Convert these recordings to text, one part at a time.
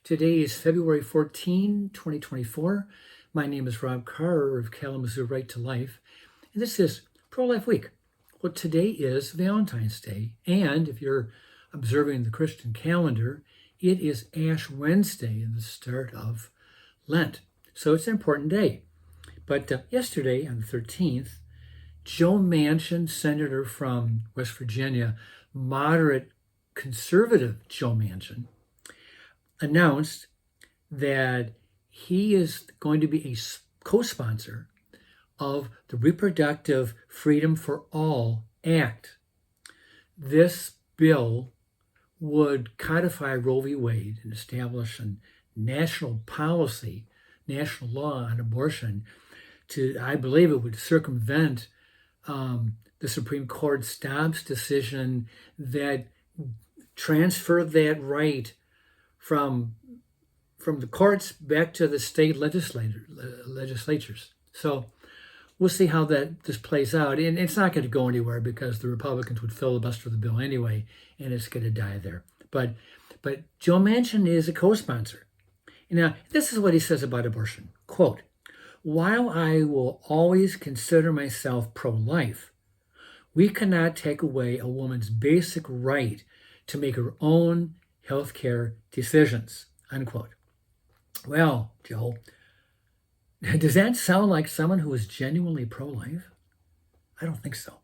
Today is February 14, 2024. My name is Rob Carr of Kalamazoo Right to Life, and this is Pro-Life Week. Well, today is Valentine's Day, and if you're observing the Christian calendar, it is Ash Wednesday, the start of Lent. So it's an important day. But yesterday, on the 13th, Joe Manchin, senator from West Virginia, moderate conservative Joe Manchin, announced that he is going to be a co-sponsor of the Reproductive Freedom for All Act. This bill would codify Roe v. Wade and establish a national policy, national law on abortion. I believe it would circumvent the Supreme Court's Dobbs decision that transferred that right from the courts back to the state legislatures. So we'll see how this plays out. And it's not going to go anywhere because the Republicans would filibuster the bill anyway, and it's going to die there. But Joe Manchin is a co-sponsor. Now, this is what he says about abortion. Quote, "While I will always consider myself pro-life, we cannot take away a woman's basic right to make her own healthcare decisions," unquote. Well, Joe, does that sound like someone who is genuinely pro-life? I don't think so.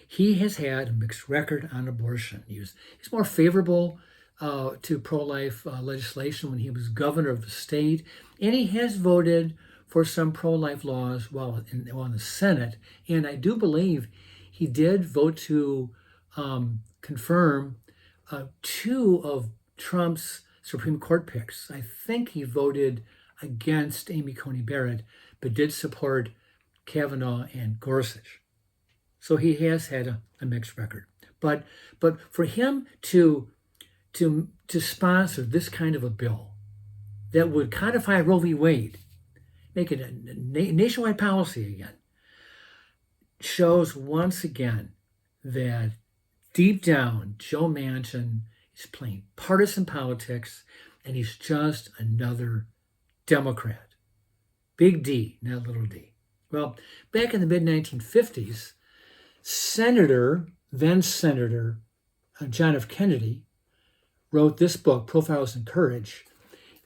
He has had a mixed record on abortion. He's more favorable to pro-life legislation when he was governor of the state, and he has voted for some pro-life laws while in the Senate. And I do believe he did vote to confirm two of Trump's Supreme Court picks. I think he voted against Amy Coney Barrett, but did support Kavanaugh and Gorsuch. So he has had a mixed record. But for him to sponsor this kind of a bill that would codify Roe v. Wade, make it a nationwide policy again, shows once again that deep down, Joe Manchin is playing partisan politics, and he's just another Democrat. Big D, not little d. Well, back in the mid-1950s, then Senator John F. Kennedy wrote this book, Profiles in Courage,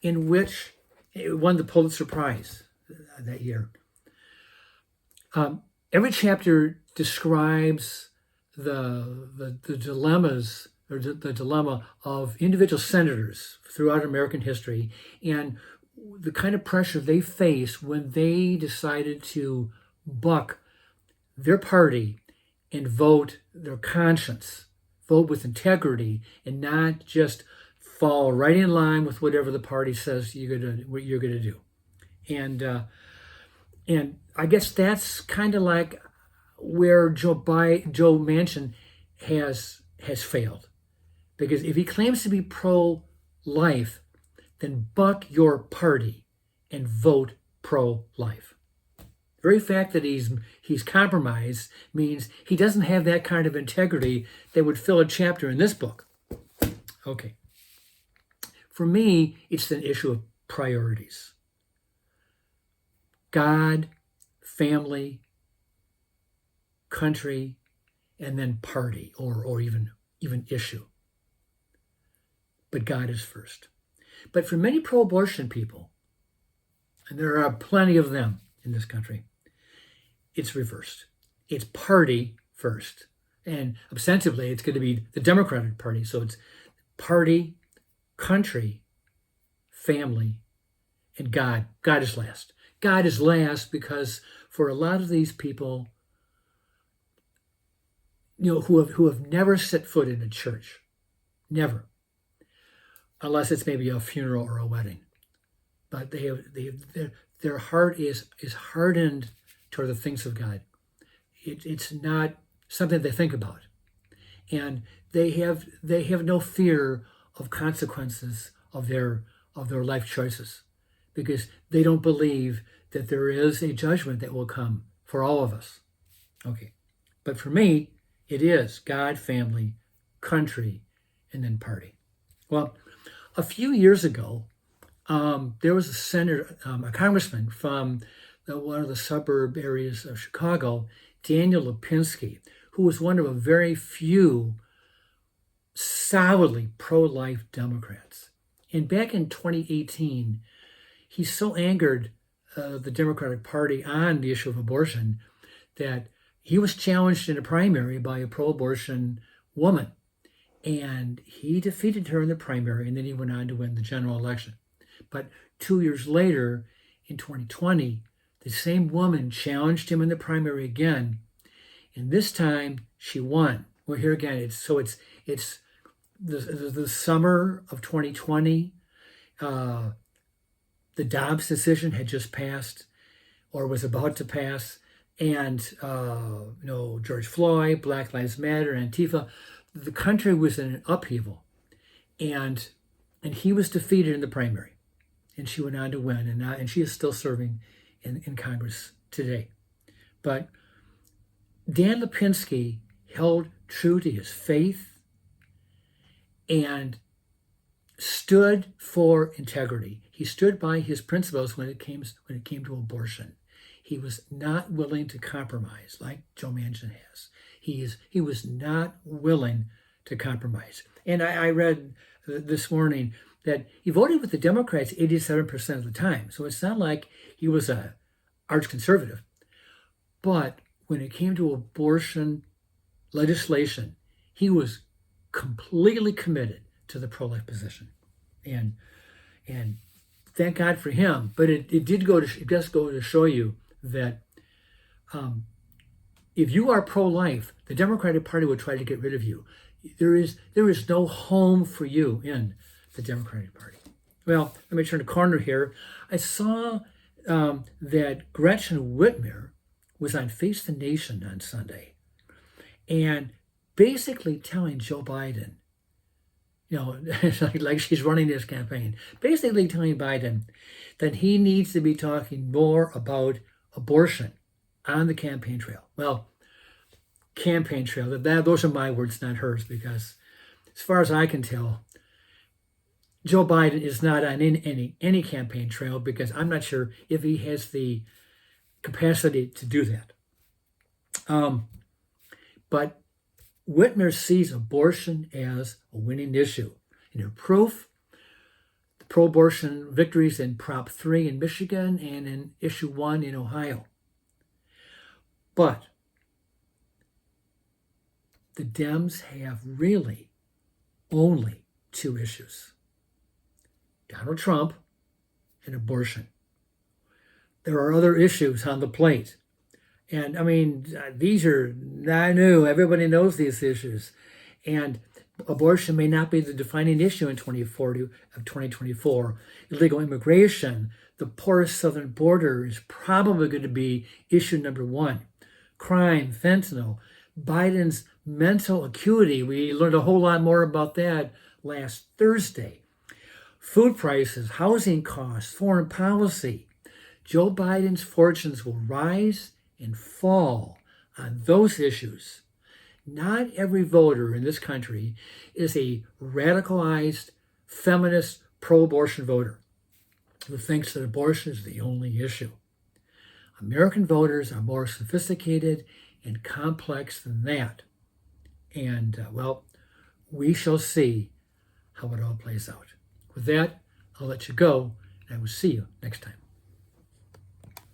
in which it won the Pulitzer Prize that year. Every chapter describes the dilemmas, or the dilemma of individual senators throughout American history, and the kind of pressure they face when they decided to buck their party and vote their conscience, vote with integrity, and not just fall right in line with whatever the party says you're gonna do. And I guess that's kind of like where Joe Manchin has failed. Because if he claims to be pro-life, then buck your party and vote pro-life. The very fact that he's compromised means he doesn't have that kind of integrity that would fill a chapter in this book. Okay. For me, it's an issue of priorities. God, family, country, and then party or even issue. But God is first. But for many pro-abortion people, and there are plenty of them in this country, it's reversed. It's party first. And ostensibly, it's going to be the Democratic Party. So it's party, country, family, and God. God is last. God is last because for a lot of these people, who have never set foot in a church, never, unless it's maybe a funeral or a wedding, but their heart is hardened toward the things of God. It's not something they think about, and they have no fear of consequences of their life choices, because they don't believe that there is a judgment that will come for all of us. Okay, but for me, it is God, family, country, and then party. Well, A few years ago, there was a senator, a congressman from one of the suburb areas of Chicago, Daniel Lipinski, who was one of a very few solidly pro-life Democrats. And back in 2018, he so angered the Democratic Party on the issue of abortion that he was challenged in a primary by a pro-abortion woman. And he defeated her in the primary, and then he went on to win the general election. But 2 years later, in 2020, the same woman challenged him in the primary again, and this time she won. Well, here again, it's the summer of 2020. The Dobbs decision had just passed, or was about to pass, and George Floyd, Black Lives Matter, Antifa. The country was in an upheaval, and he was defeated in the primary, and she went on to win, and she is still serving in Congress today. But Dan Lipinski held true to his faith and stood for integrity. He stood by his principles when it came to abortion. He was not willing to compromise like Joe Manchin has. He was not willing to compromise. And I read this morning that he voted with the Democrats 87% of the time. So it's not like he was a arch conservative. But when it came to abortion legislation, he was completely committed to the pro-life position. And thank God for him. But it does go to show you that if you are pro-life, the Democratic Party will try to get rid of you. There is no home for you in the Democratic Party. Well, let me turn the corner here. I saw that Gretchen Whitmer was on Face the Nation on Sunday, and basically telling Joe Biden, it's like she's running his campaign, basically telling Biden that he needs to be talking more about abortion on the campaign trail. Well, campaign trail, those are my words, not hers, because as far as I can tell, Joe Biden is not on any campaign trail, because I'm not sure if he has the capacity to do that. But Whitmer sees abortion as a winning issue. And her proof, the pro-abortion victories in Prop 3 in Michigan and in Issue 1 in Ohio. But the Dems have really only two issues: Donald Trump and abortion. There are other issues on the plate. And I mean, these are not new. Everybody knows these issues. And abortion may not be the defining issue in 2024. Illegal immigration, the porous southern border, is probably going to be issue number one. Crime, fentanyl, Biden's mental acuity. We learned a whole lot more about that last Thursday. Food prices, housing costs, foreign policy. Joe Biden's fortunes will rise and fall on those issues. Not every voter in this country is a radicalized, feminist, pro-abortion voter who thinks that abortion is the only issue. American voters are more sophisticated and complex than that. And, we shall see how it all plays out. With that, I'll let you go, and I will see you next time.